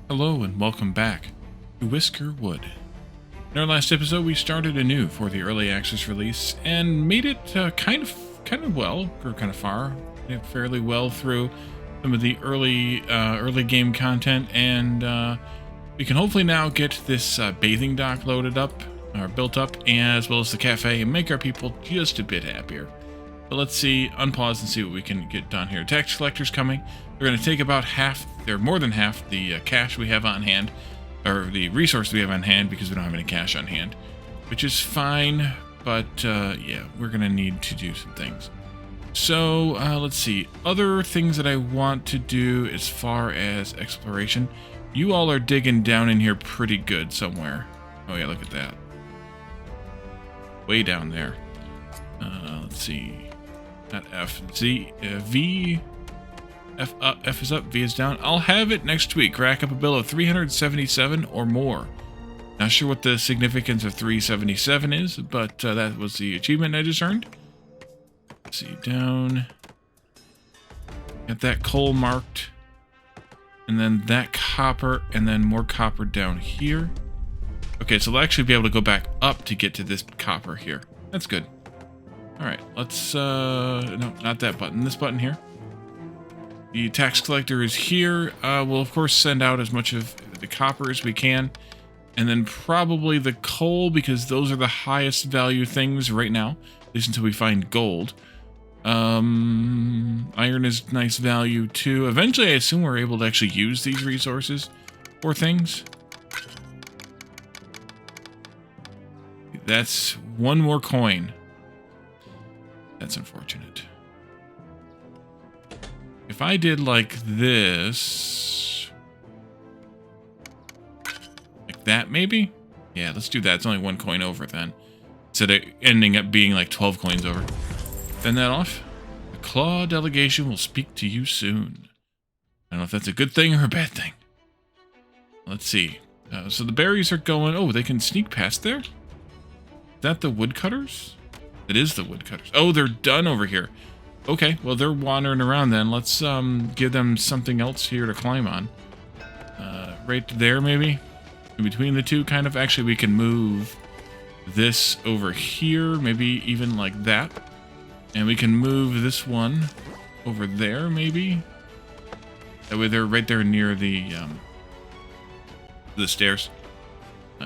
Hello and welcome back to Whiskerwood. In our last episode, we started anew for the early access release and made it kind of well, or kind of far, fairly well through some of the early game content, and we can hopefully now get this bathing dock loaded up or built up, as well as the cafe, and make our people just a bit happier. But let's see, unpause and see what we can get done here. Tax collector's coming. They're going to take about half, or more than half, the cash we have on hand, or the resource we have on hand, because we don't have any cash on hand, which is fine, but yeah, we're going to need to do some things. So let's see, other things that I want to do as far as exploration. You all are digging down in here pretty good somewhere. Oh yeah, look at that. Way down there. Let's see. Not F, Z, V, F up, F is up, V is down. I'll have it next week. Rack up a bill of 377 or more. Not sure what the significance of 377 is, but that was the achievement I just earned. Let's see, down. Got that coal marked. And then that copper, and then more copper down here. Okay, so we'll actually be able to go back up to get to this copper here. That's good. Alright, let's, no, not that button, this button here. The tax collector is here. We'll, of course, send out as much of the copper as we can. And then probably the coal, because those are the highest value things right now, at least until we find gold. Iron is nice value, too. Eventually, I assume we're able to actually use these resources for things. That's one more coin. That's unfortunate. If I did like this... like that, maybe? Yeah, let's do that. It's only one coin over then. Instead of ending up being like 12 coins over. Send that off. The Claw delegation will speak to you soon. I don't know if that's a good thing or a bad thing. Let's see. So the berries are going... oh, they can sneak past there? Is that the woodcutters? It is the woodcutters. Oh, they're done over here. Okay, well, they're wandering around then. Let's give them something else here to climb on. Right there, maybe? In between the two, kind of. Actually, we can move this over here, maybe even like that. And we can move this one over there, maybe? That way they're right there near the stairs.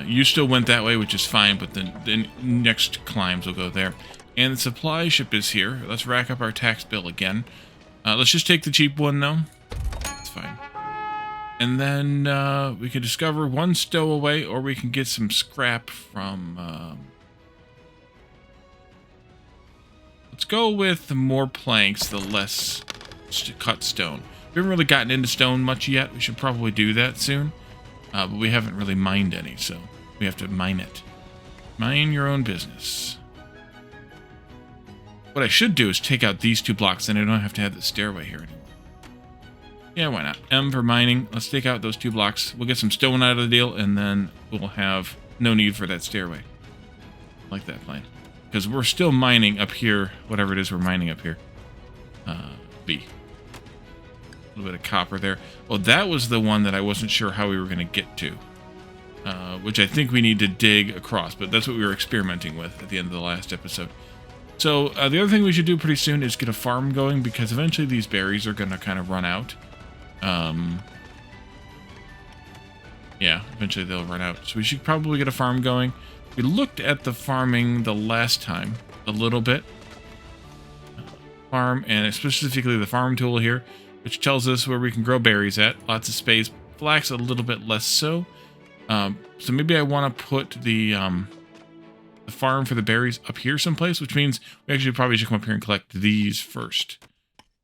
You still went that way, which is fine, but the next climbs will go there. And the supply ship is here. Let's rack up our tax bill again. Let's just take the cheap one, though. That's fine. And then we can discover one stowaway, or we can get some scrap from... let's go with the more planks, the less cut stone. We haven't really gotten into stone much yet. We should probably do that soon. But we haven't really mined any, so we have to mine it. Mind your own business. What I should do is take out these two blocks, then I don't have to have the stairway here anymore. Yeah, why not? M for mining. Let's take out those two blocks. We'll get some stone out of the deal, and then we'll have no need for that stairway. I like that plan. Because we're still mining up here, whatever it is we're mining up here. B. A little bit of copper there. Well, that was the one that I wasn't sure how we were going to get to. Which I think we need to dig across, but that's what we were experimenting with at the end of the last episode. So, the other thing we should do pretty soon is get a farm going, because eventually these berries are going to kind of run out. Yeah, eventually they'll run out. So we should probably get a farm going. We looked at the farming the last time a little bit. Farm, and specifically the farm tool here, which tells us where we can grow berries at. Lots of space. Flax a little bit less so. So maybe I want to put the farm for the berries up here someplace, which means we actually probably should come up here and collect these first,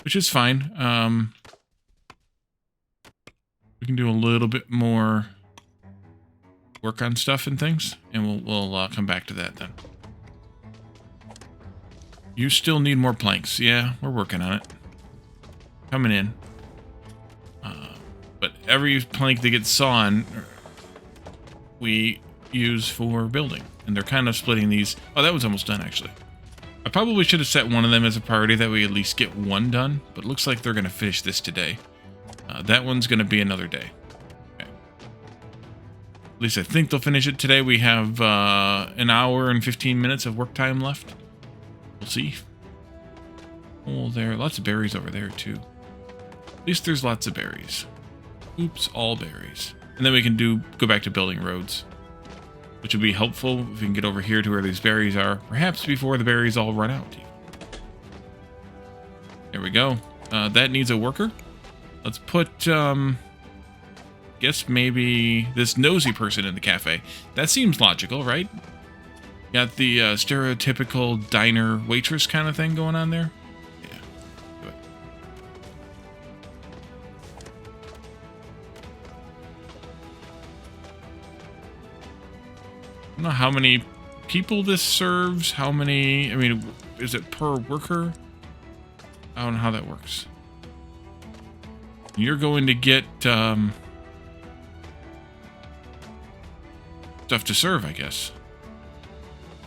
which is fine. We can do a little bit more work on stuff and things, and we'll come back to that then. You still need more planks. Yeah, we're working on it. Coming in. But every plank that gets sawn, we use for building. And they're kind of splitting these. Oh, that was almost done, actually. I probably should have set one of them as a priority. That way we at least get one done. But it looks like they're going to finish this today. That one's going to be another day. Okay. At least I think they'll finish it today. We have an hour and 15 minutes of work time left. We'll see. Oh, there are lots of berries over there, too. At least there's lots of berries. Oops, all berries. And then we can go back to building roads, which would be helpful if we can get over here to where these berries are, perhaps before the berries all run out. There we go. That needs a worker. Let's put, guess maybe this nosy person in the cafe. That seems logical, right? Got the stereotypical diner waitress kind of thing going on there. Yeah, do it. I don't know how many people this serves. How many, I mean, is it per worker? I don't know how that works. You're going to get stuff to serve, I guess.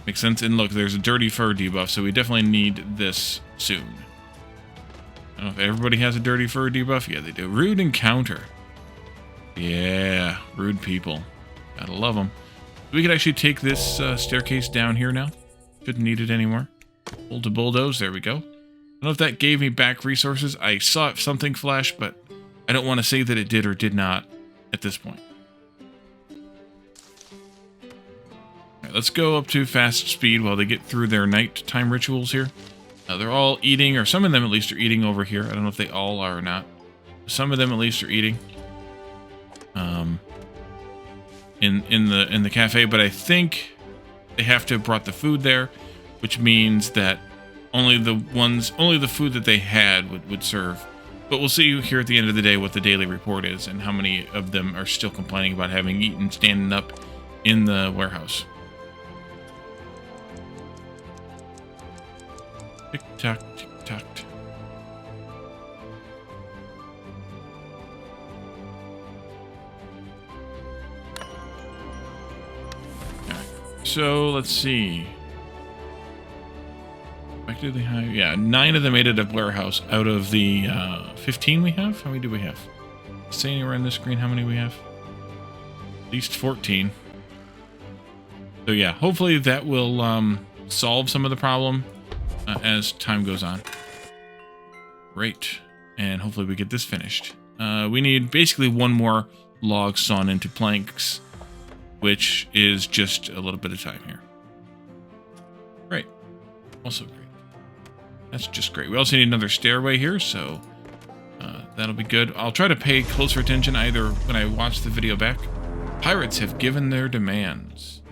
Makes sense. And look, there's a dirty fur debuff, so we definitely need this soon. I don't know if everybody has a dirty fur debuff. Yeah, they do. Rude encounter. Yeah, rude people. Gotta love them. We could actually take this staircase down here now. Shouldn't need it anymore. Pull to bulldoze. There we go. I don't know if that gave me back resources. I saw something flash, but I don't want to say that it did or did not at this point. All right, let's go up to fast speed while they get through their nighttime rituals here. They're all eating, or some of them at least are eating over here. I don't know if they all are or not. Some of them at least are eating in the cafe, but I think they have to have brought the food there, which means that only the food that they had would serve. But we'll see here at the end of the day what the daily report is and how many of them are still complaining about having eaten standing up in the warehouse. Tick-tock, tick-tock. Alright, so let's see. Yeah, 9 of them made it a warehouse out of the 15 we have. How many do we have? Say anywhere on this screen how many we have? At least 14. So yeah, hopefully that will solve some of the problem as time goes on. Great. And hopefully we get this finished. We need basically one more log sawn into planks, which is just a little bit of time here. Great. Also great. That's just great. We also need another stairway here, so that'll be good. I'll try to pay closer attention either when I watch the video back. Pirates have given their demands.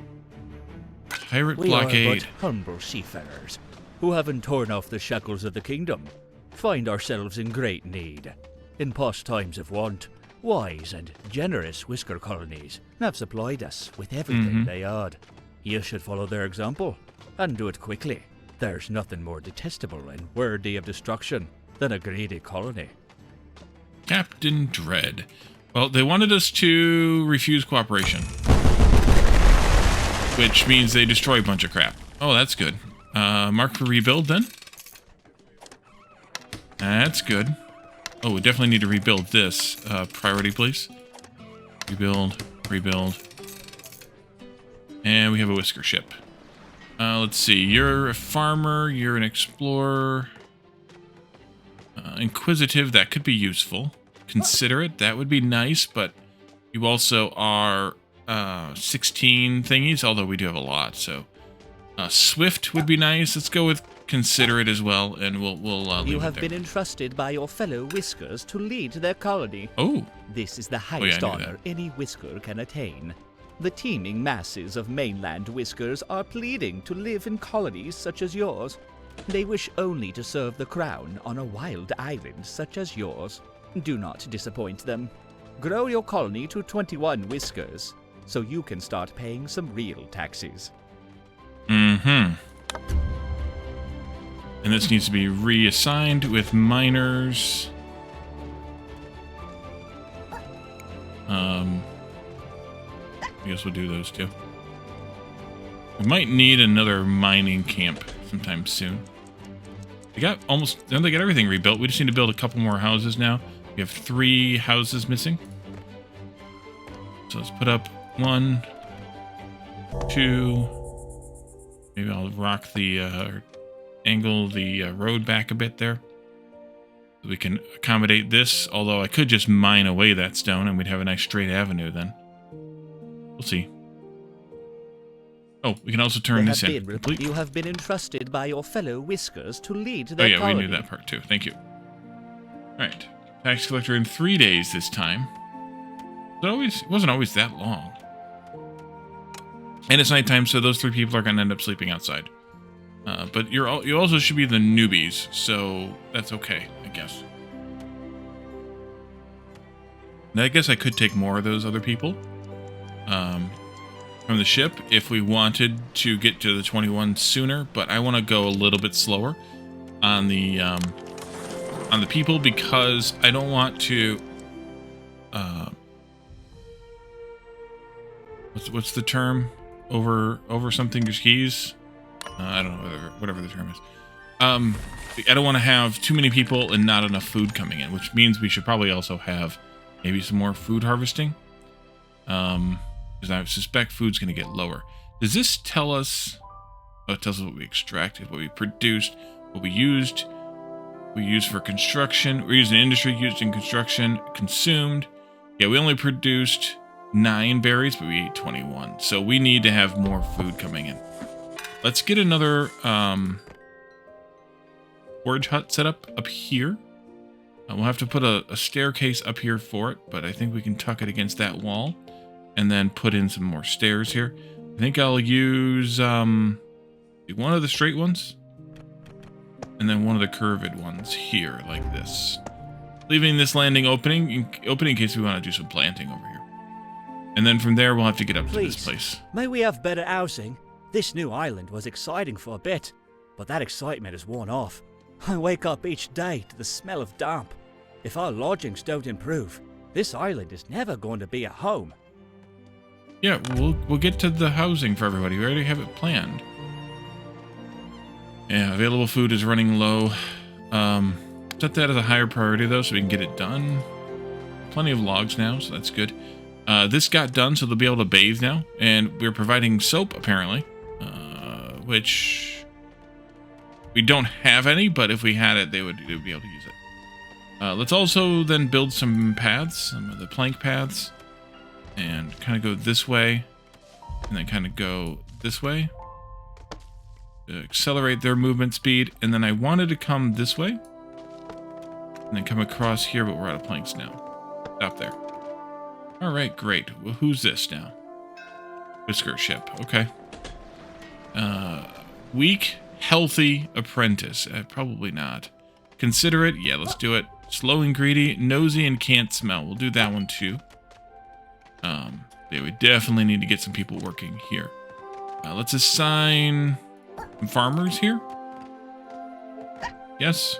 Pirate blockade. We are but humble seafarers who haven't torn off the shackles of the kingdom. Find ourselves in great need. In past times of want, wise and generous Whisker colonies have supplied us with everything they had. You should follow their example and do it quickly. There's nothing more detestable and worthy of destruction than a greedy colony. Captain Dread. Well, they wanted us to refuse cooperation, which means they destroy a bunch of crap. Oh, that's good. Mark for rebuild, then. That's good. Oh, we definitely need to rebuild this. Priority, please. Rebuild, rebuild. And we have a Whisker ship. Let's see. You're a farmer. You're an explorer. Inquisitive. That could be useful. Considerate. That would be nice, but you also are 16 thingies, although we do have a lot, so... Swift would be nice. Let's go with considerate as well, and we'll leave You it have there. been entrusted by your fellow Whiskers to lead their colony. Oh. This is the highest I knew honor any Whisker can attain. The teeming masses of mainland Whiskers are pleading to live in colonies such as yours. They wish only to serve the crown on a wild island such as yours. Do not disappoint them. Grow your colony to 21 Whiskers, so you can start paying some real taxes. Mm-hmm. And this needs to be reassigned with miners. I guess we'll do those too. We might need another mining camp sometime soon. They got almost, they got everything rebuilt. We just need to build a couple more houses now. We have 3 houses missing. So let's put up 1, 2. Maybe I'll rock the, angle the road back a bit there. We can accommodate this, although I could just mine away that stone and we'd have a nice straight avenue then. We'll see. Oh, we can also turn this in. Complete. You have been entrusted by your fellow Whiskers to lead their Oh yeah, colony. we knew that part too. Thank you. Alright. Tax collector in 3 days this time. It wasn't always that long. And it's nighttime, so those 3 people are going to end up sleeping outside. But you also should be the newbies, so that's okay, I guess. And I guess I could take more of those other people from the ship if we wanted to get to the 21 sooner, but I want to go a little bit slower on the people because I don't want to. What's the term? Over something skis? I don't know, whatever the term is. I don't want to have too many people and not enough food coming in, which means we should probably also have maybe some more food harvesting. Because I suspect food's going to get lower. Does this tell us... Oh, it tells us what we extracted, what we produced, what we used. We used for construction. We used in industry, used in construction, consumed. Yeah, we only produced 9 berries, but we ate 21. So we need to have more food coming in. Let's get another forage hut set up here. We'll have to put a staircase up here for it, but I think we can tuck it against that wall and then put in some more stairs here. I think I'll use one of the straight ones and then one of the curved ones here like this. Leaving this landing opening in case we want to do some planting over here. And then from there we'll have to get up to this place. May we have better housing? This new island was exciting for a bit, but that excitement has worn off. I wake up each day to the smell of damp. If our lodgings don't improve, this island is never going to be a home. Yeah, we'll get to the housing for everybody. We already have it planned. Yeah, available food is running low. Set that as a higher priority though, so we can get it done. Plenty of logs now, so that's good. This got done, so they'll be able to bathe now, and we're providing soap apparently. Which we don't have any, but if we had it, they would be able to use it. Let's also then build some paths, some of the plank paths, and kind of go this way, and then kind of go this way to accelerate their movement speed. And then I wanted to come this way, and then come across here, but we're out of planks now. Stop there. All right, great. Well, who's this now? Whisker ship. Okay. Weak, healthy apprentice. Probably not. Considerate. Yeah, let's do it. Slow and greedy. Nosy and can't smell. We'll do that one too. Yeah, we definitely need to get some people working here. Let's assign some farmers here. Yes.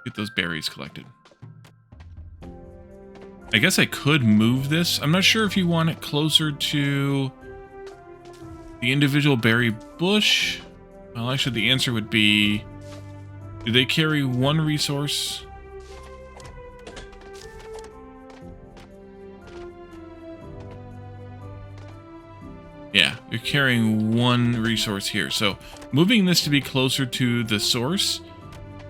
Get those berries collected. I guess I could move this. I'm not sure if you want it closer to the individual berry bush. Well, actually, the answer would be, do they carry one resource? Yeah, you're carrying one resource here. So moving this to be closer to the source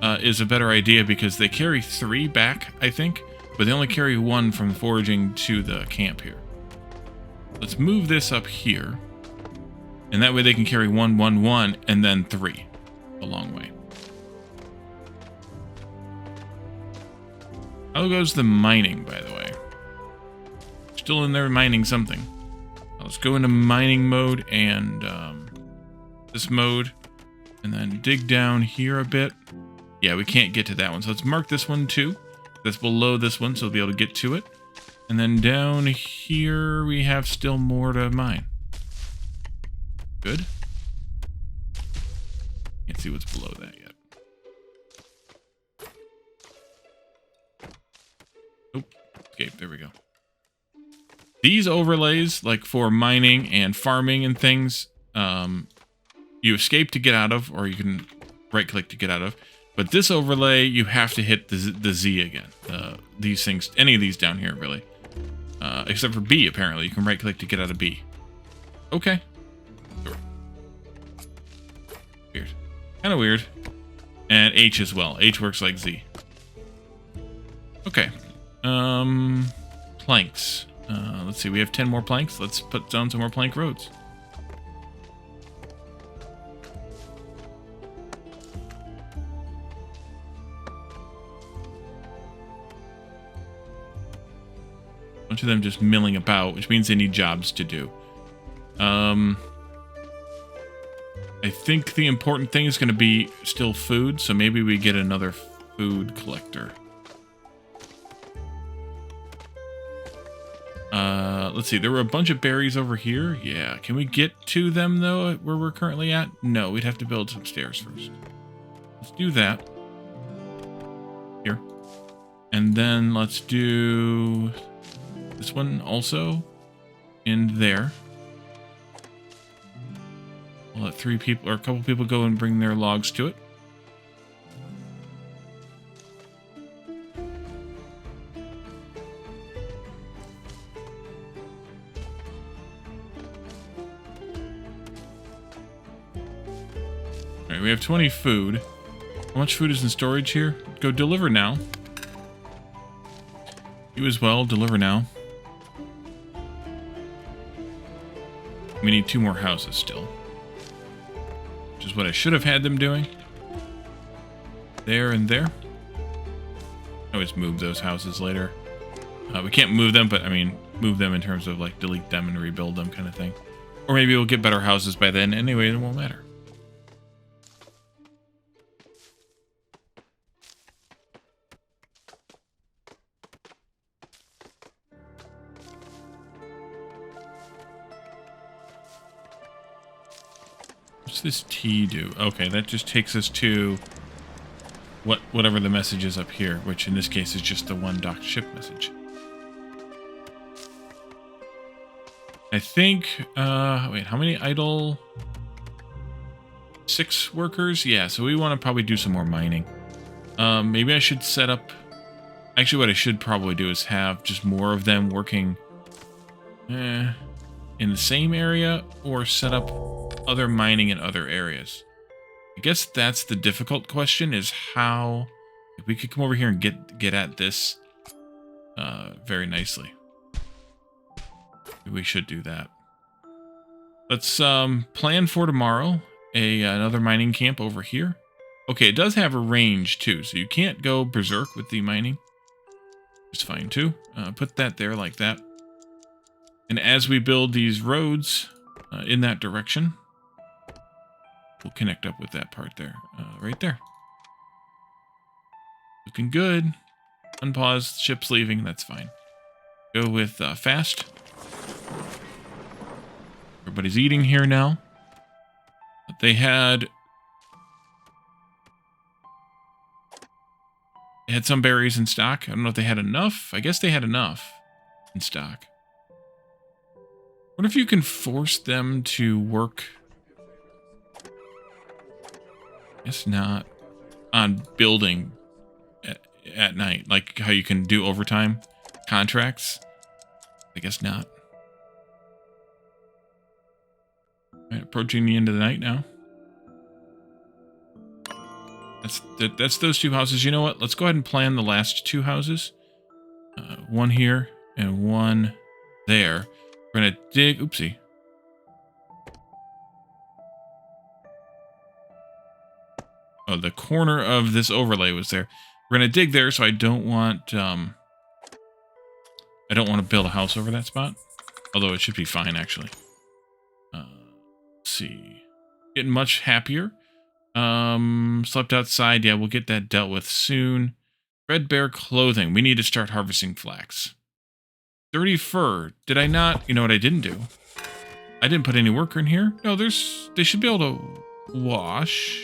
is a better idea because they carry 3 back, I think. But they only carry 1 from foraging to the camp here. Let's move this up here. And that way they can carry 1, 1, 1, and then 3. A long way. How goes the mining, by the way? Still in there mining something. Let's go into mining mode and this mode. And then dig down here a bit. Yeah, we can't get to that one. So let's mark this one too. That's below this one, so we'll be able to get to it. And then down here, we have still more to mine. Good. Can't see what's below that yet. Oh, escape. There we go. These overlays, like for mining and farming and things, you escape to get out of, or you can right-click to get out of. But this overlay, you have to hit the Z again. These things, any of these down here, really. Except for B, apparently. You can right-click to get out of B. Okay. Sure. Weird. Kind of weird. And H as well. H works like Z. Okay. Planks. Let's see. We have 10 more planks. Let's put down some more plank roads. Bunch of them just milling about, which means they need jobs to do. I think the important thing is going to be still food, so maybe we get another food collector. Let's see, there were a bunch of berries over here. Yeah, can we get to them, though, where we're currently at? No, we'd have to build some stairs first. Let's do that. Here. And then let's do this one also in there. We'll let 3 people, or a couple people go and bring their logs to it. Alright, we have 20 food. How much food is in storage here? Go deliver now. You as well, deliver now. We need 2 more houses still. Which is what I should have had them doing. There and there. I always move those houses later. We can't move them, but I mean, move them in terms of like delete them and rebuild them kind of thing. Or maybe we'll get better houses by then. Anyway, it won't matter. What's this T do? Okay, that just takes us to whatever the message is up here, which in this case is just the one docked ship message. I think, wait, how many idle? 6 workers? Yeah, so we want to probably do some more mining. Maybe I should set up, actually what I should probably do is have just more of them working in the same area, or set up other mining in other areas. I guess that's the difficult question, is how, if we could come over here and get at this very nicely. We should do that. Let's plan for tomorrow another mining camp over here. Okay, it does have a range too, so you can't go berserk with the mining. It's fine too. Put that there like that. And as we build these roads in that direction, we'll connect up with that part there, right there. Looking good. Unpause, ship's leaving, that's fine. Go with fast. Everybody's eating here now. But they had some berries in stock. I don't know if they had enough. I guess they had enough in stock. What if you can force them to work? I guess not on building at night, like how you can do overtime contracts. I guess not. Right, approaching the end of the night now. That's those 2 houses. You know what? Let's go ahead and plan the last 2 houses. One here and one there. We're gonna dig. Oopsie. Oh, the corner of this overlay was there. We're gonna dig there, so I don't want to build a house over that spot. Although it should be fine, actually. Let's see. Getting much happier. Slept outside. Yeah, we'll get that dealt with soon. Threadbare clothing. We need to start harvesting flax. Dirty fur. Did I not? You know what I didn't do? I didn't put any worker in here. No, they should be able to wash.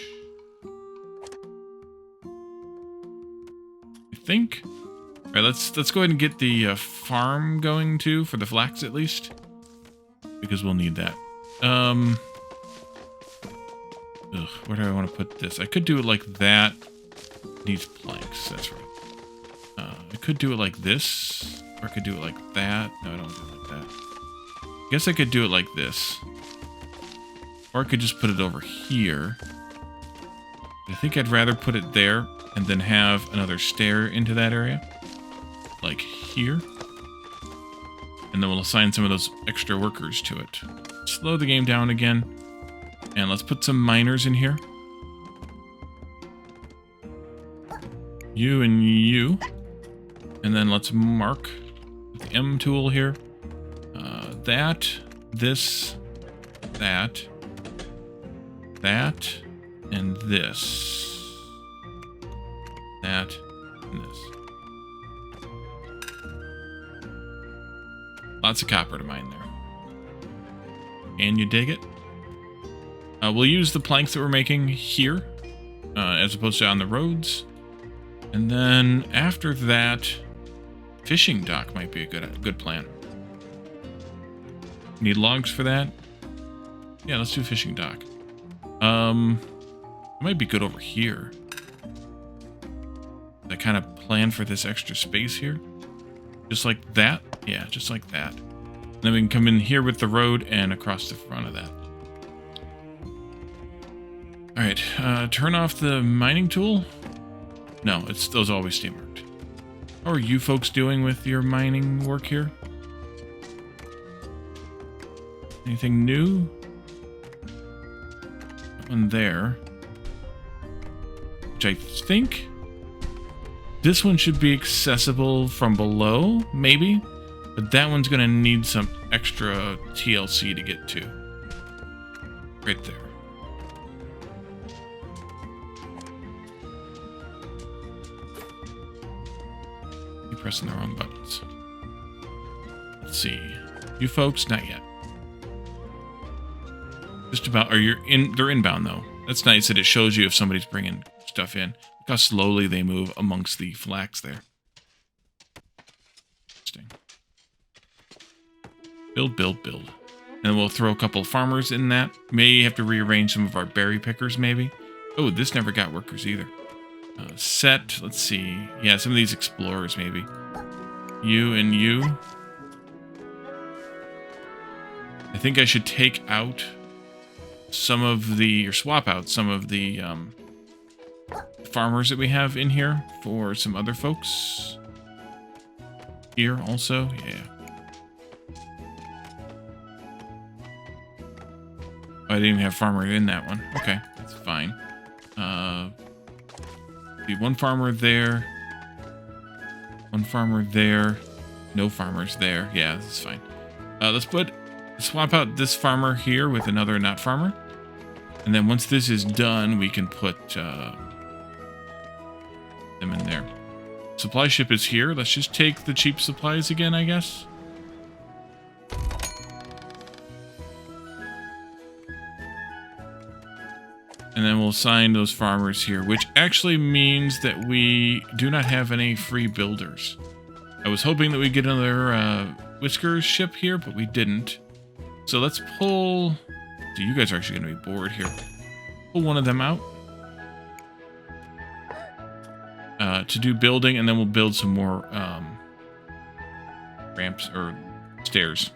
I think. All right, let's go ahead and get the farm going too, for the flax at least, because we'll need that. Where do I want to put this? I could do it like that. Needs planks. That's right. I could do it like this. Or I could do it like that. No, I don't do it like that. I guess I could do it like this. Or I could just put it over here. I think I'd rather put it there and then have another stair into that area. Like here. And then we'll assign some of those extra workers to it. Slow the game down again. And let's put some miners in here. You and you. And then let's mark with the M tool here. That, this, that, and this. That, and this. Lots of copper to mine there. And you dig it? We'll use the planks that we're making here, as opposed to on the roads. And then after that, fishing dock might be a good plan. Need logs for that? Yeah, let's do fishing dock. It might be good over here. I kind of plan for this extra space here. Just like that? Yeah, just like that. And then we can come in here with the road and across the front of that. Alright, turn off the mining tool. No, those always stay marked. How are you folks doing with your mining work here? Anything new? That one there. Which I think this one should be accessible from below, maybe. But that one's going to need some extra TLC to get to. Right there. You're pressing the wrong buttons. Let's see. You folks, not yet. Just about, they're inbound though. That's nice that it shows you if somebody's bringing stuff in. Look how slowly they move amongst the flax there. Interesting. Build, build, build. And we'll throw a couple of farmers in that. May have to rearrange some of our berry pickers maybe. Oh, this never got workers either. Set, let's see. Yeah, some of these explorers maybe. You and you. I think I should take out some of the, or swap out some of the farmers that we have in here for some other folks. Here also, yeah. Oh, I didn't even have farmer in that one. Okay, that's fine. Be one farmer there. One farmer there. No farmers there. Yeah, this is fine. Let's swap out this farmer here with another not farmer. And then once this is done, we can put them in there. Supply ship is here. Let's just take the cheap supplies again, I guess. And then we'll assign those farmers here, which actually means that we do not have any free builders. I was hoping that we'd get another Whisker ship here, but we didn't. So let's pull... So you guys are actually going to be bored here. Pull one of them out. To do building, and then we'll build some more ramps or stairs.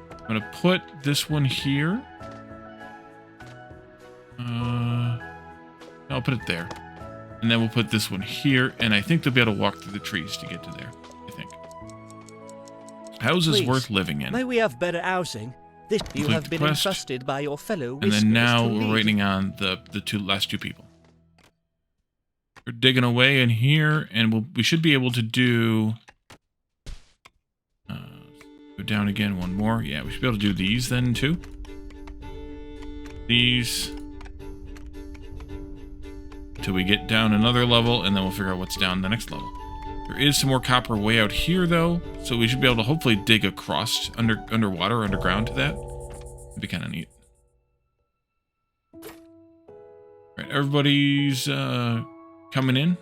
I'm going to put this one here. I'll put it there. And then we'll put this one here, and I think they'll be able to walk through the trees to get to there, I think. Houses worth living in. May we have better housing? This you Complete have been quest. entrusted by your fellow And then now we're lead. waiting on the last two people. We're digging away in here, and we should be able to do... go down again one more. Yeah, we should be able to do these then, too. These... Till we get down another level, and then we'll figure out what's down the next level. There is some more copper way out here, though, so we should be able to hopefully dig across underwater, underground to that. It'd be kind of neat. Alright, everybody's coming in.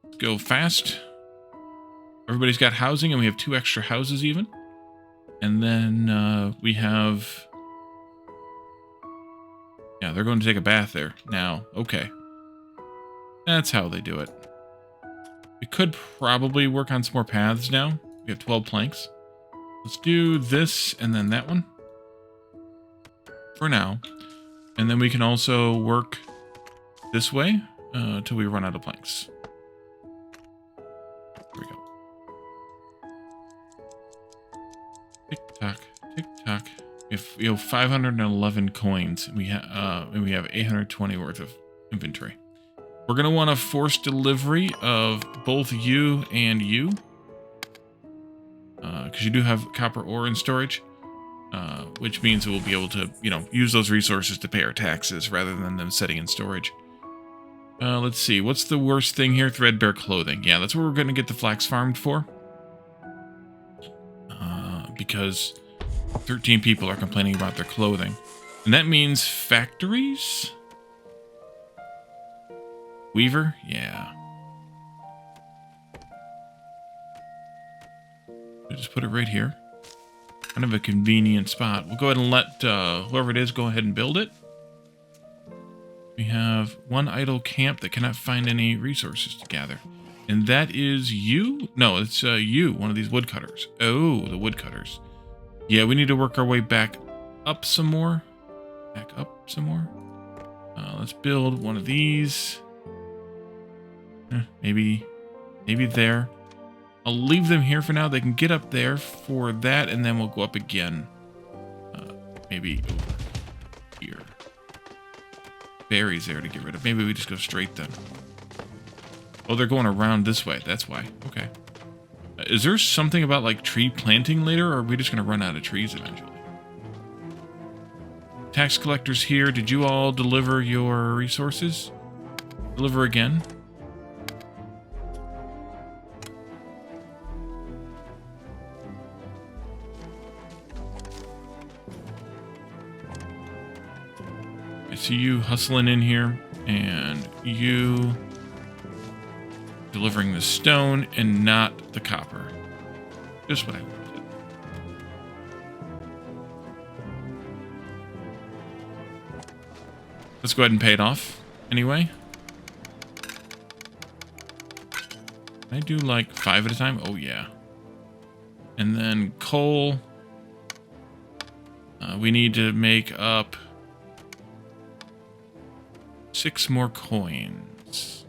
Let's go fast. Everybody's got housing, and we have 2 extra houses even. And then we have... Yeah, they're going to take a bath there now. Okay. That's how they do it. We could probably work on some more paths now. We have 12 planks. Let's do this and then that one for now. And then we can also work this way until we run out of planks. There we go. Tick tock, tick tock. If you have 511 coins, and we have 820 worth of inventory. We're gonna want a forced delivery of both you and you, because you do have copper ore in storage, which means we'll be able to, use those resources to pay our taxes rather than them sitting in storage. Let's see, what's the worst thing here? Threadbare clothing. Yeah, that's what we're gonna get the flax farmed for, because 13 people are complaining about their clothing, and that means factories. Weaver? Yeah. We'll just put it right here. Kind of a convenient spot. We'll go ahead and let whoever it is go ahead and build it. We have one idle camp that cannot find any resources to gather. And that is you? No, it's you, one of these woodcutters. Oh, the woodcutters. Yeah, we need to work our way back up some more. Back up some more. Let's build one of these. Maybe there. I'll leave them here for now. They can get up there for that, and then we'll go up again. Maybe over here. Berries there to get rid of. Maybe we just go straight then. Oh, they're going around this way. That's why. Okay. Is there something about, like, tree planting later, or are we just going to run out of trees eventually? Tax collectors here. Did you all deliver your resources? Deliver again? I see you hustling in here, and you delivering the stone and not the copper. Just what I wanted. Let's go ahead and pay it off anyway. Can I do like 5 at a time? Oh yeah. And then coal. We need to make up 6 more coins.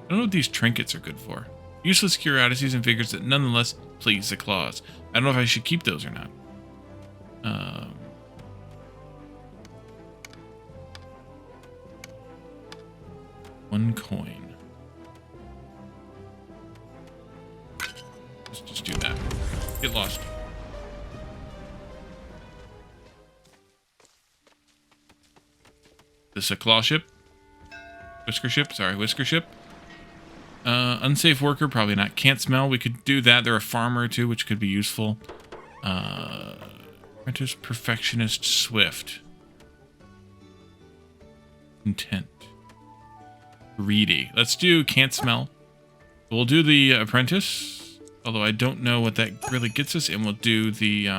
I don't know what these trinkets are good for. Useless curiosities and figures that nonetheless please the claws. I don't know if I should keep those or not. 1 coin. Let's just do that. Get lost. This is a claw ship? Whisker ship? Sorry, whisker ship. Unsafe worker, probably not. Can't smell. We could do that. They're a farmer too, which could be useful. Apprentice, perfectionist, swift. Intent. Greedy. Let's do can't smell. We'll do the apprentice, although I don't know what that really gets us, and we'll do the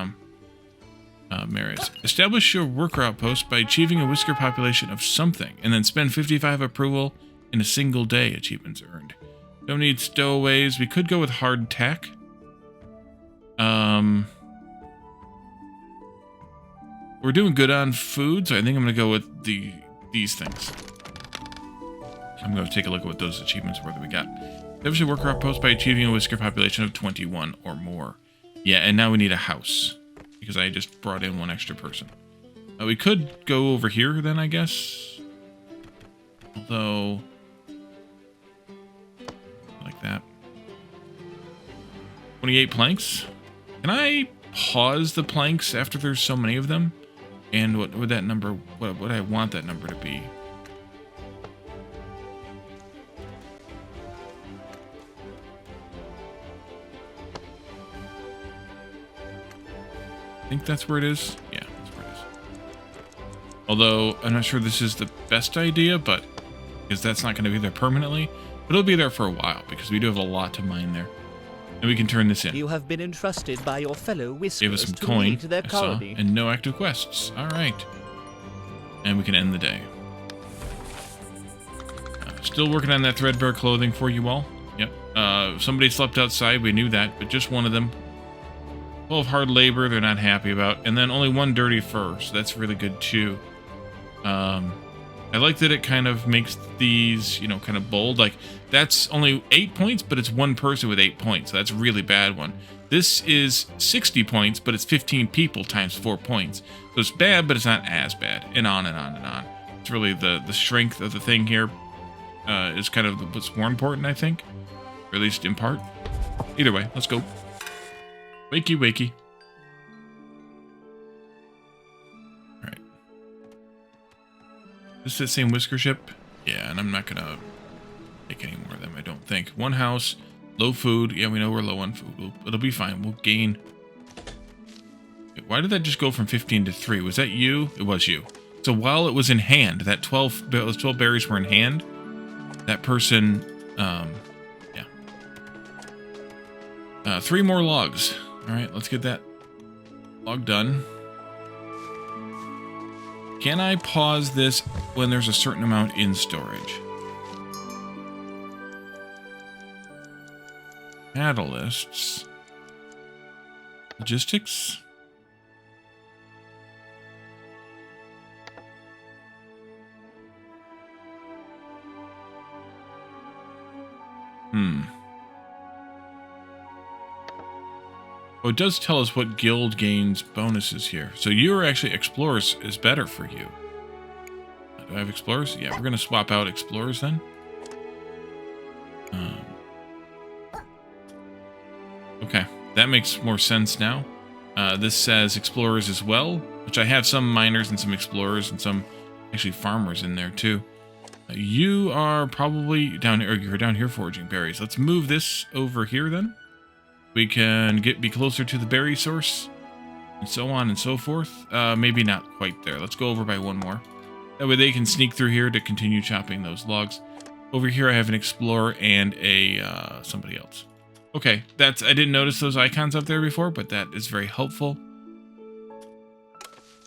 merits. Establish your worker outpost by achieving a whisker population of something, and then spend 55 approval in a single day. Achievements earned. Don't need stowaways. We could go with hardtack. We're doing good on food, so I think I'm going to go with these things. I'm going to take a look at what those achievements were that we got. Establish a worker outpost by achieving a whisker population of 21 or more. Yeah, and now we need a house, because I just brought in 1 extra person. We could go over here then, I guess. Although, like that. 28 planks. Can I pause the planks after there's so many of them? And what would that number, what would I want that number to be? I think that's where it is. Yeah, that's where it is. Although, I'm not sure this is the best idea, but because that's not going to be there permanently. But it'll be there for a while, because we do have a lot to mine there. And we can turn this in. You have been entrusted by your fellow whiskers Gave us some to coin, lead their colony. and no active quests. Alright. And we can end the day. Still working on that threadbare clothing for you all. Yep. Somebody slept outside, we knew that, but just one of them. Full of hard labor, they're not happy about. And then only one dirty fur, so that's really good too. I like that it kind of makes these, you know, kind of bold. Like, that's only 8 points, but it's one person with 8 points. So that's a really bad one. This is 60 points, but it's 15 people times 4 points. So it's bad, but it's not as bad. And on and on and on. It's really the strength of the thing here is kind of what's more important, I think. Or at least in part. Either way, let's go. Wakey, wakey. Alright. Is this the same whisker ship? Yeah, and I'm not gonna make any more of them, I don't think. One house, low food. Yeah, we know we're low on food. It'll be fine. We'll gain. Wait, why did that just go from 15 to 3? Was that you? It was you. So while it was in hand, those 12 berries were in hand, that person, yeah. 3 more logs. All right, let's get that log done. Can I pause this when there's a certain amount in storage? Catalysts. Logistics. Oh, it does tell us what guild gains bonuses here. So you're actually explorers is better for you. Do I have explorers? Yeah, we're going to swap out explorers then. Okay, that makes more sense now. This says explorers as well, which I have some miners and some explorers and some actually farmers in there too. You are probably down here, or you're down here foraging berries. Let's move this over here then. We can be closer to the berry source, and so on and so forth. Maybe not quite there. Let's go over by one more. That way they can sneak through here to continue chopping those logs. Over here I have an explorer and a somebody else. Okay, I didn't notice those icons up there before, but that is very helpful.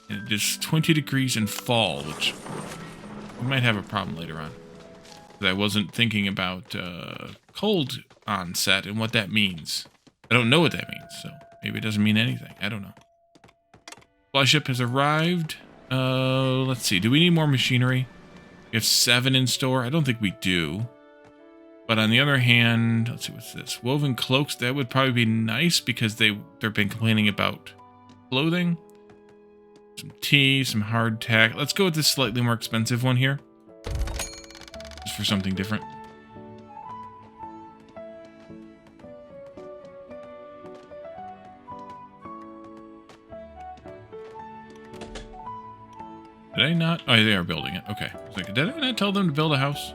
And it is 20 degrees in fall, which we might have a problem later on. I wasn't thinking about cold onset and what that means. I don't know what that means, so maybe it doesn't mean anything. I don't know. Fly ship has arrived. Let's see. Do we need more machinery? We have 7 in store. I don't think we do. But on the other hand, let's see, what's this? Woven cloaks. That would probably be nice because they've been complaining about clothing. Some tea, some hardtack. Let's go with this slightly more expensive one here. Just for something different. Did I not? Oh, they are building it. Okay. I was like, did I not tell them to build a house?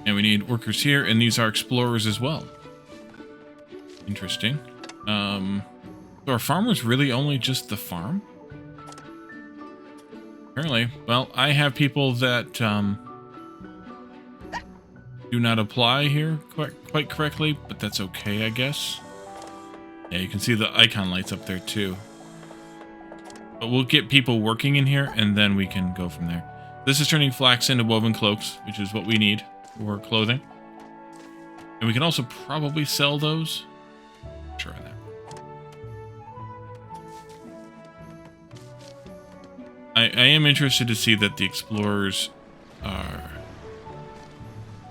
And we need workers here, and these are explorers as well. Interesting. So are farmers really only just the farm? Apparently. Well, I have people that do not apply here quite correctly, but that's okay, I guess. Yeah, you can see the icon lights up there too. But we'll get people working in here, and then we can go from there. This is turning flax into woven cloaks, which is what we need for clothing. And we can also probably sell those. Sure on that. I am interested to see that the explorers are...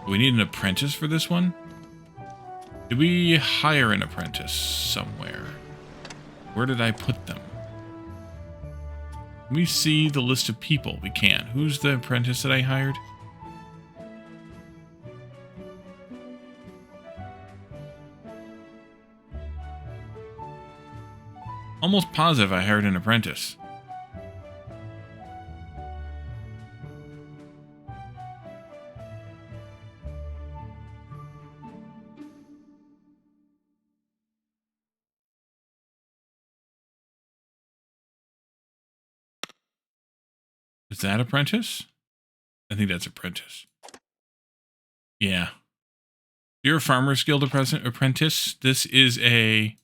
We need an apprentice for this one? Did we hire an apprentice somewhere? Where did I put them? Can we see the list of people? We can. Who's the apprentice that I hired? Almost positive I hired an apprentice. Is that apprentice? I think that's apprentice. Yeah. You're a Farmer's Guild apprentice. This is a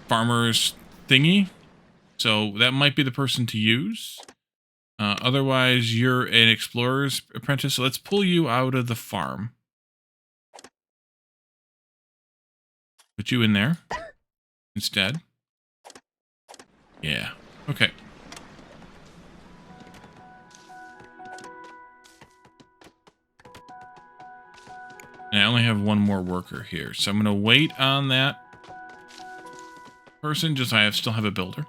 farmer's thingy. So that might be the person to use. Otherwise, you're an explorer's apprentice. So let's pull you out of the farm. Put you in there instead. Yeah. Okay. And I only have one more worker here. So I'm going to wait on that person. Just I still have a builder.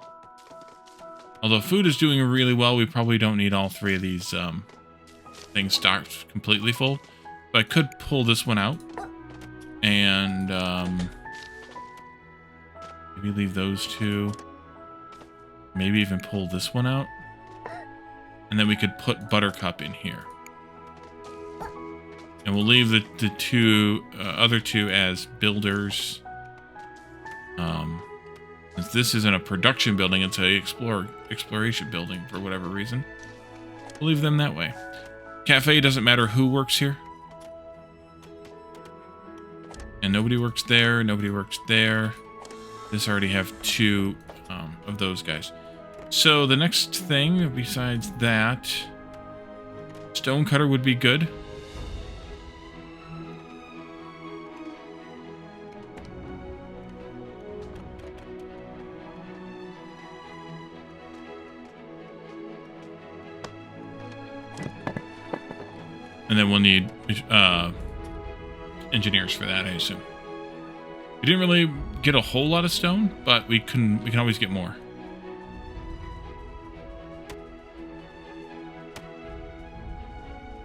Although food is doing really well, we probably don't need all three of these things stocked completely full. But I could pull this one out. And maybe leave those two. Maybe even pull this one out. And then we could put Buttercup in here. And we'll leave the other two as builders. Since this isn't a production building, it's a exploration building for whatever reason. We'll leave them that way. Cafe, doesn't matter who works here. And nobody works there, nobody works there. This already have two of those guys. So the next thing besides that, stonecutter would be good. And then we'll need engineers for that, I assume. We didn't really get a whole lot of stone, but we can always get more.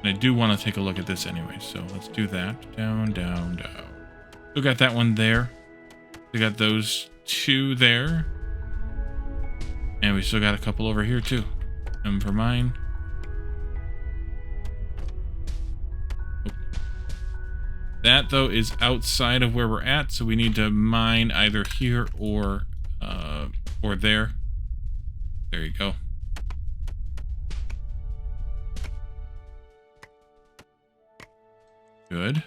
And I do want to take a look at this anyway, so let's do that. Down, down, down. Still got that one there. We got those two there. And we still got a couple over here too. And for mine. That, though, is outside of where we're at, so we need to mine either here or there. There you go. Good.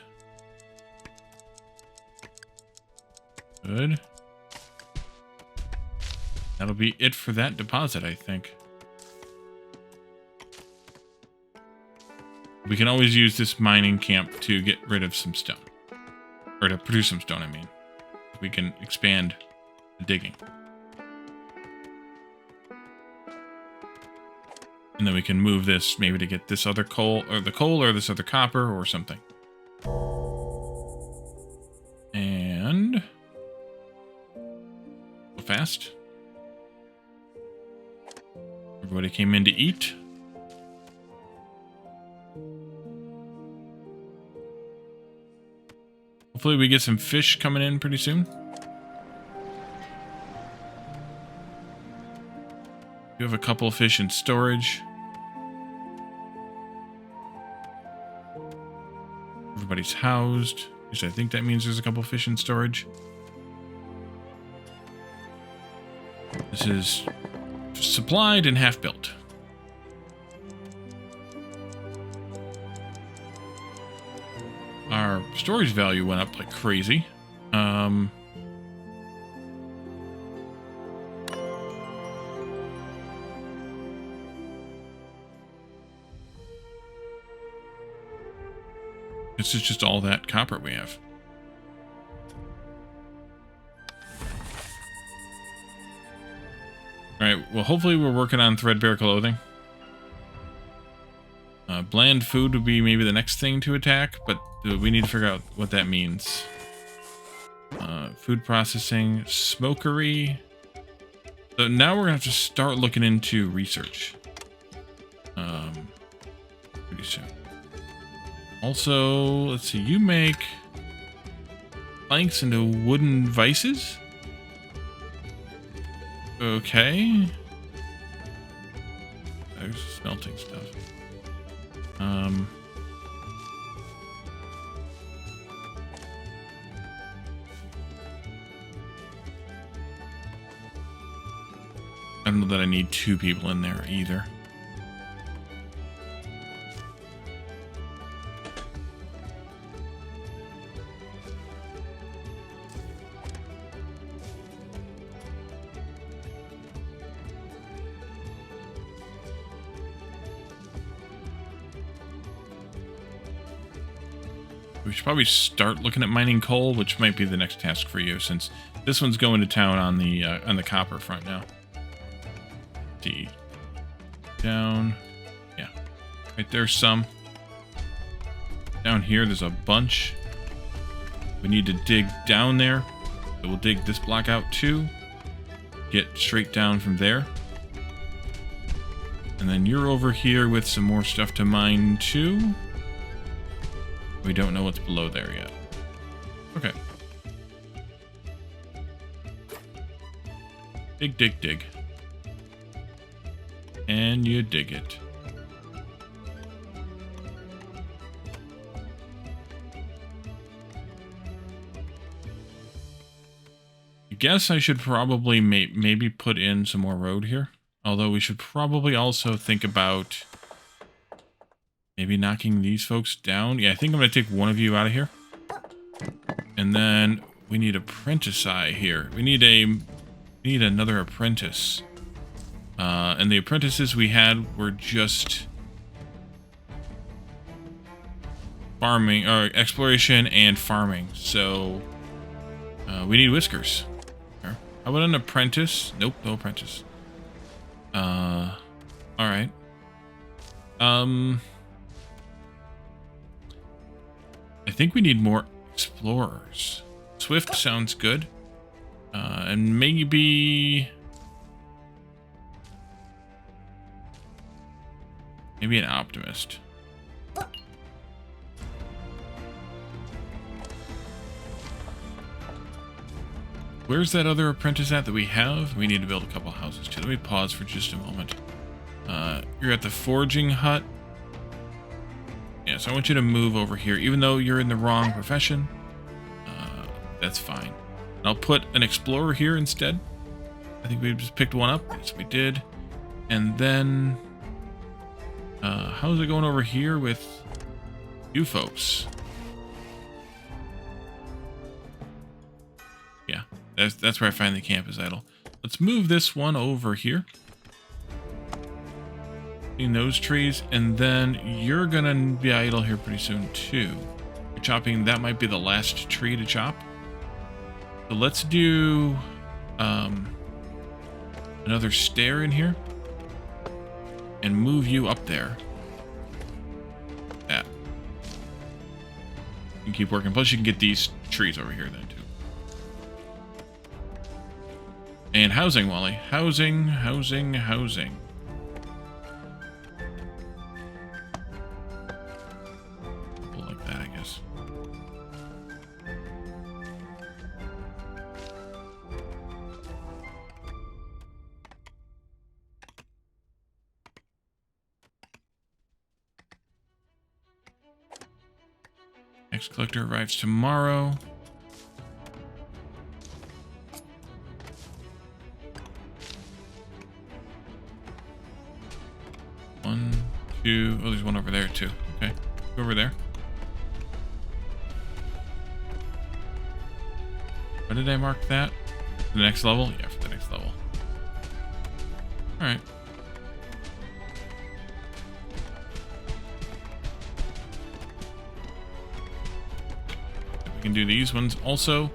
Good. That'll be it for that deposit, I think. We can always use this mining camp to get rid of some stone. Or to produce some stone, I mean. We can expand the digging. And then we can move this maybe to get this other coal, or this other copper, or something. And... go fast. Everybody came in to eat. Hopefully we get some fish coming in pretty soon. We have a couple of fish in storage. Everybody's housed. At least I think that means there's a couple of fish in storage. This is supplied and half built. Our storage value went up like crazy. This is just all that copper we have. Alright, well hopefully we're working on threadbare clothing. Bland food would be maybe the next thing to attack, but we need to figure out what that means. Food processing, smokery. So now we're going to have to start looking into research. Pretty soon. Also, let's see, you make planks into wooden vices? Okay. There's smelting stuff. I don't know that I need two people in there either. We should probably start looking at mining coal, which might be the next task for you, since this one's going to town on the copper front now. D. Down. Yeah. Right there's some. Down here, there's a bunch. We need to dig down there. So we'll dig this block out too. Get straight down from there. And then you're over here with some more stuff to mine too. We don't know what's below there yet. Okay. Dig, dig, dig. And you dig it. I guess I should probably maybe put in some more road here. Although we should probably also think about maybe knocking these folks down. Yeah, I think I'm going to take one of you out of here. And then we need apprentice eye here. We need another apprentice. And the apprentices we had were just farming, or exploration and farming. So we need whiskers. How about an apprentice? Nope, no apprentice. Alright. I think we need more explorers. Swift sounds good. And maybe an optimist. Where's that other apprentice at that we have? We need to build a couple houses too. Let me pause for just a moment. You're at the forging hut. Yeah, so I want you to move over here. Even though you're in the wrong profession, that's fine. And I'll put an explorer here instead. I think we just picked one up. Yes, we did. And then, how's it going over here with you folks? Yeah, that's where I find the camp is idle. Let's move this one over here. In those trees, and then you're gonna be idle here pretty soon too. You're chopping, that might be the last tree to chop. So let's do another stair in here and move you up there. Yeah. You can keep working. Plus you can get these trees over here then too. And housing, Wally. Housing, housing, housing. Like that, I guess. Next collector arrives tomorrow. One, two. Oh, there's one over there too. Okay, go over there. Where did I mark that? The next level? Yeah, for the next level. Alright. We can do these ones also.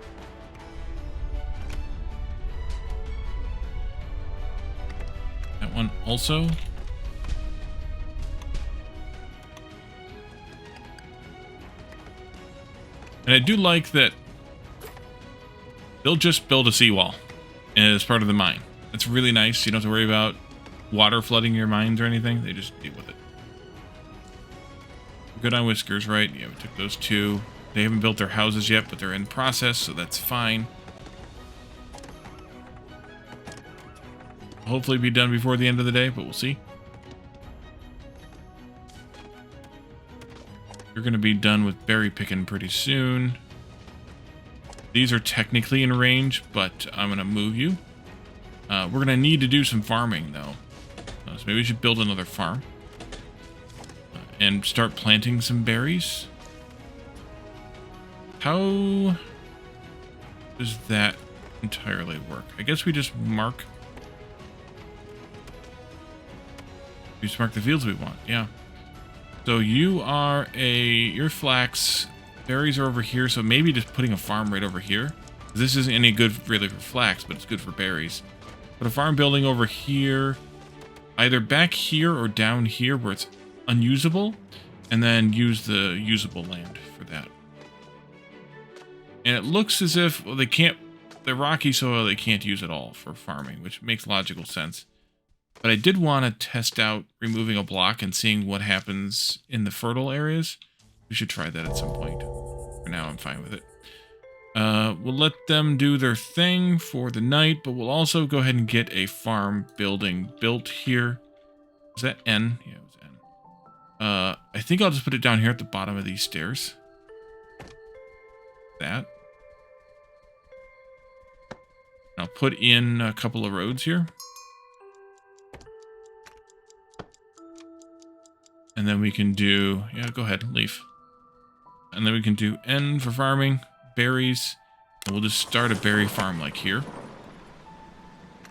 That one also. And I do like that they'll just build a seawall as part of the mine. That's really nice. You don't have to worry about water flooding your mines or anything. They just deal with it. We're good on whiskers, right? Yeah, we took those two. They haven't built their houses yet, but they're in process, so that's fine. Hopefully be done before the end of the day, but we'll see. You're going to be done with berry picking pretty soon. These are technically in range, but I'm going to move you. We're going to need to do some farming, though. So maybe we should build another farm. And start planting some berries. How does that entirely work? I guess we just mark... We just mark the fields we want, yeah. So you are you're flax Berries are over here, so maybe just putting a farm right over here. This isn't any good really for flax, but it's good for berries. Put a farm building over here, either back here or down here where it's unusable, and then use the usable land for that. And it looks as if, well, they can't, the rocky soil they can't use at all for farming, which makes logical sense. But I did want to test out removing a block and seeing what happens in the fertile areas. We should try that at some point. For now, I'm fine with it. We'll let them do their thing for the night, but we'll also go ahead and get a farm building built here. Was that N? Yeah, it was N. I think I'll just put it down here at the bottom of these stairs. That. I'll put in a couple of roads here. And then we can do, yeah, go ahead, leave. And then we can do N for farming, berries, and we'll just start a berry farm like here.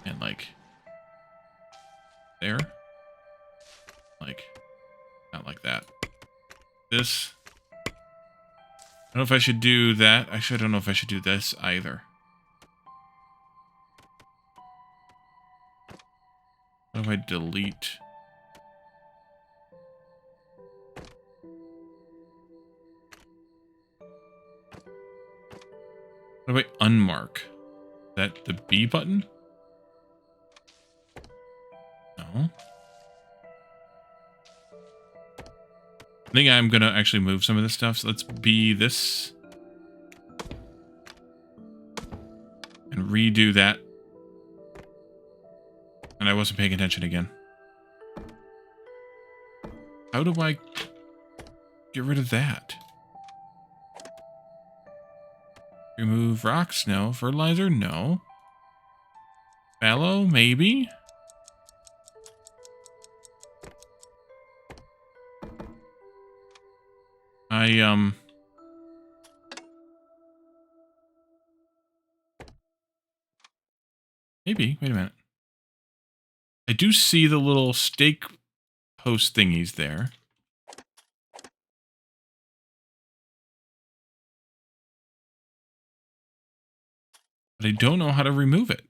And like there. Like, not like that. This. I don't know if I should do that. Actually, I don't know if I should do this either. What if I delete? What if I unmark? Is that the B button? No. I think I'm going to actually move some of this stuff. So let's B this. And redo that. And I wasn't paying attention again. How do I get rid of that? Remove rocks? No. Fertilizer? No. Fallow? Maybe? Maybe. Wait a minute. I do see the little stake post thingies there. But I don't know how to remove it.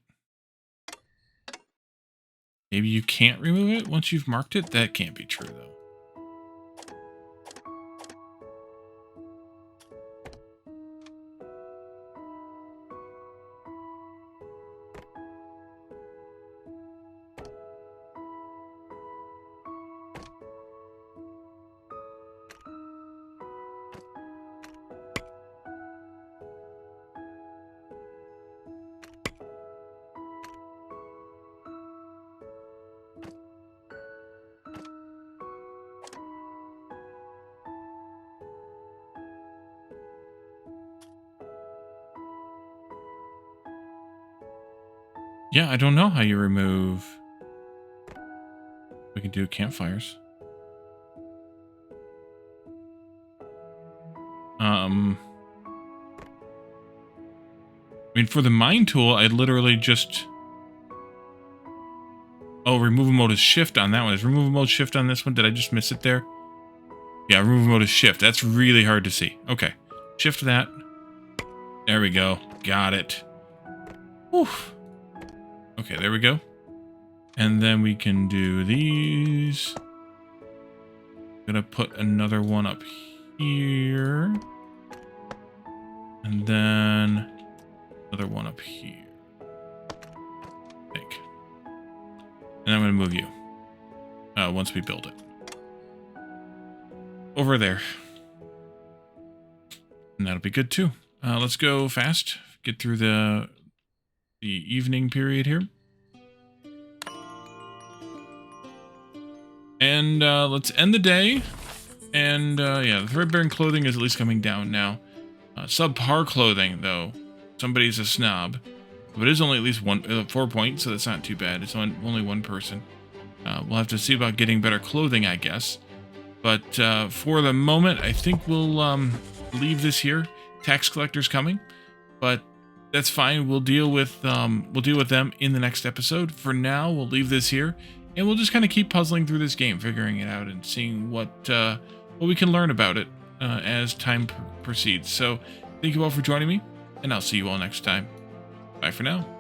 Maybe you can't remove it once you've marked it? That can't be true, though. Yeah, I don't know how you remove. We can do campfires. I mean, for the mine tool, I literally just... Oh, removal mode is shift on that one. Is removal mode shift on this one? Did I just miss it there? Yeah, removal mode is shift. That's really hard to see. Okay. Shift that. There we go. Got it. Whew. Okay, there we go. And then we can do these. Gonna put another one up here. And then another one up here. I think. And I'm gonna move you. Once we build it. Over there. And that'll be good too. Let's go fast. Get through the evening period here. And let's end the day. And yeah, the threadbare clothing is at least coming down now. Subpar clothing, though. Somebody's a snob. But it is only at least 4 points, so that's not too bad. It's only one person. We'll have to see about getting better clothing, I guess. But for the moment, I think we'll leave this here. Tax collector's coming, but that's fine. We'll deal with them in the next episode. For now, we'll leave this here, and we'll just kind of keep puzzling through this game, figuring it out, and seeing what we can learn about it. as time proceeds. So thank you all for joining me, and I'll see you all next time. Bye for now.